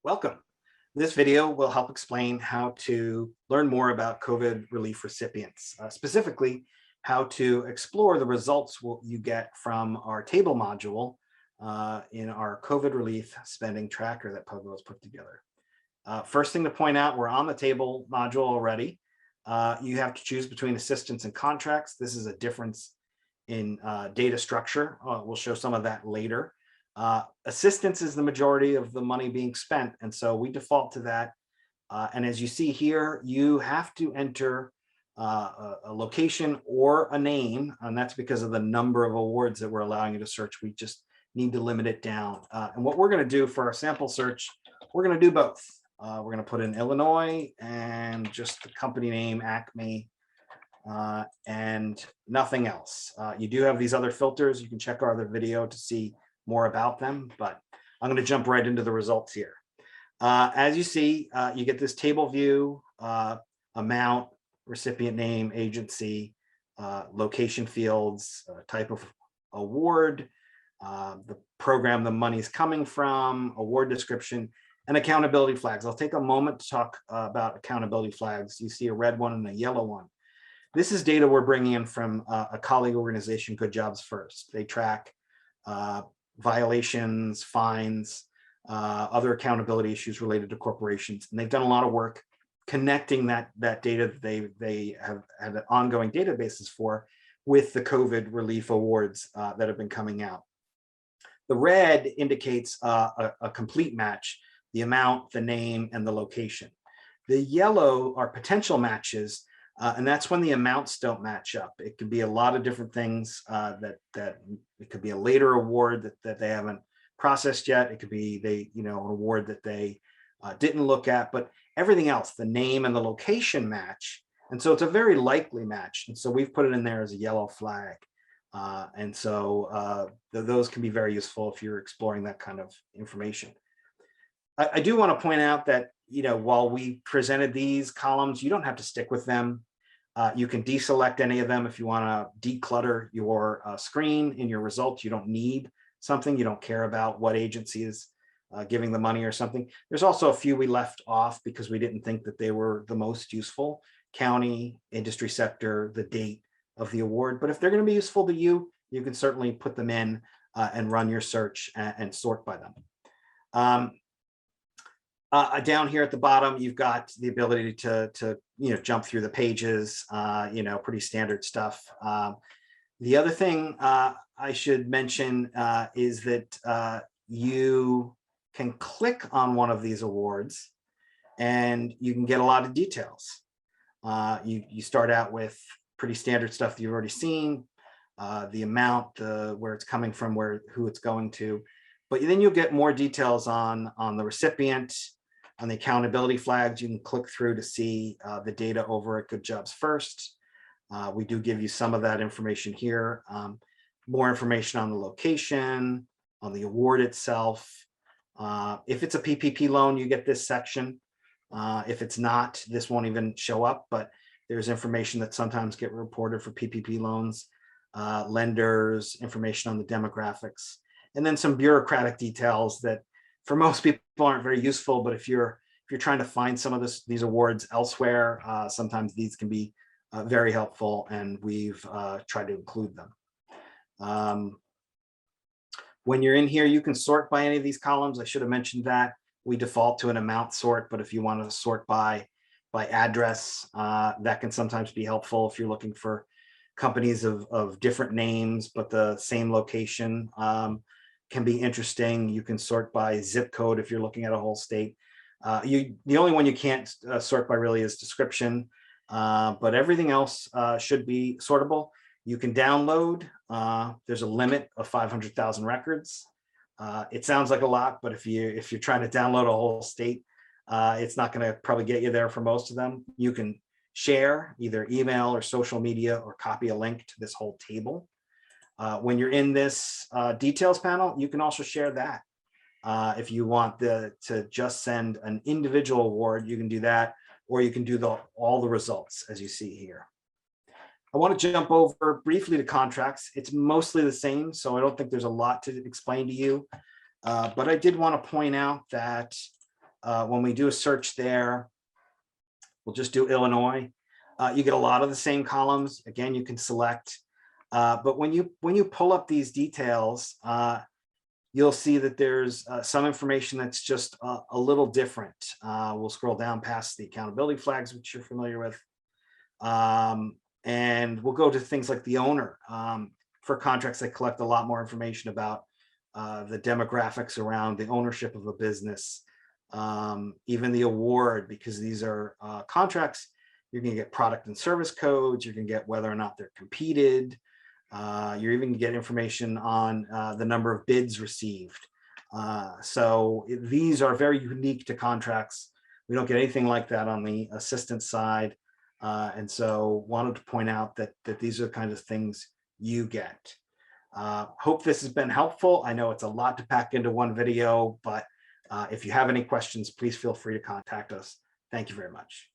Welcome. This video will help explain how to learn more about COVID relief recipients, specifically how to explore the results you get from our table module in our COVID relief spending tracker that Pogo has put together. First thing to point out, we're on the table module already. You have to choose between assistance and contracts. This is a difference in data structure. We'll show some of that later. Assistance is the majority of the money being spent, and so we default to that. And as you see here, you have to enter a location or a name, and that's because of the number of awards that we're allowing you to search. We just need to limit it down. And what we're going to do for our sample search, we're going to do both. We're going to put in Illinois and just the company name, Acme, and nothing else. You do have these other filters. You can check our other video to see more about them, but I'm going to jump right into the results here. As you see, you get this table view, amount, recipient name, agency, location fields, type of award, the program the money's coming from, award description, and accountability flags. I'll take a moment to talk about accountability flags. You see a red one and a yellow one. This is data we're bringing in from a colleague organization, Good Jobs First. They track violations, fines, other accountability issues related to corporations. And they've done a lot of work connecting that data that they have had ongoing databases for with the COVID relief awards that have been coming out. The red indicates a complete match, the amount, the name, and the location. The yellow are potential matches, and that's when the amounts don't match up. It could be a lot of different things that it could be a later award that they haven't processed yet. It could be an award that they didn't look at, but everything else, the name and the location match. And so it's a very likely match. And so we've put it in there as a yellow flag. And so those can be very useful if you're exploring that kind of information. I do want to point out that, while we presented these columns, you don't have to stick with them. You can deselect any of them if you want to declutter your screen in your results. You don't need something. You don't care about what agency is giving the money or something. There's also a few we left off because we didn't think that they were the most useful. County, industry sector, the date of the award. But if they're going to be useful to you, you can certainly put them in and run your search and sort by them. Down here at the bottom, you've got the ability to jump through the pages, pretty standard stuff. The other thing I should mention is that you can click on one of these awards and you can get a lot of details. You start out with pretty standard stuff that you've already seen, the amount, where it's coming from, who it's going to, but then you'll get more details on the recipient, on the accountability flags. You can click through to see the data over at Good Jobs First. We do give you some of that information here. More information on the location, on the award itself. If it's a PPP loan, you get this section. If it's not, this won't even show up, but there's information that sometimes get reported for PPP loans, lenders, information on the demographics, and then some bureaucratic details that for most people aren't very useful, but if you're trying to find some of these awards elsewhere, sometimes these can be very helpful, and we've tried to include them. When you're in here, you can sort by any of these columns. I should have mentioned that. We default to an amount sort, but if you want to sort by address, that can sometimes be helpful if you're looking for companies of different names, but the same location. Can be interesting. You can sort by zip code if you're looking at a whole state. The only one you can't sort by really is description, but everything else should be sortable. You can download. There's a limit of 500,000 records. It sounds like a lot, but if you're trying to download a whole state, it's not going to probably get you there for most of them. You can share either email or social media or copy a link to this whole table. When you're in this details panel, you can also share that. If you want to just send an individual award, you can do that, or you can do all the results as you see here. I want to jump over briefly to contracts. It's mostly the same, so I don't think there's a lot to explain to you. But I did want to point out that when we do a search there, we'll just do Illinois. You get a lot of the same columns. Again, you can select, but when you pull up these details, you'll see that there's some information that's just a little different. We'll scroll down past the accountability flags, which you're familiar with. And we'll go to things like the owner. For contracts that collect a lot more information about the demographics around the ownership of a business, even the award, because these are contracts. You're going to get product and service codes. You're going to get whether or not they're competed. You're even going to get information on the number of bids received. So these are very unique to contracts. We don't get anything like that on the assistance side. And so wanted to point out that these are the kinds of things you get. Hope this has been helpful. I know it's a lot to pack into one video, but if you have any questions, please feel free to contact us. Thank you very much.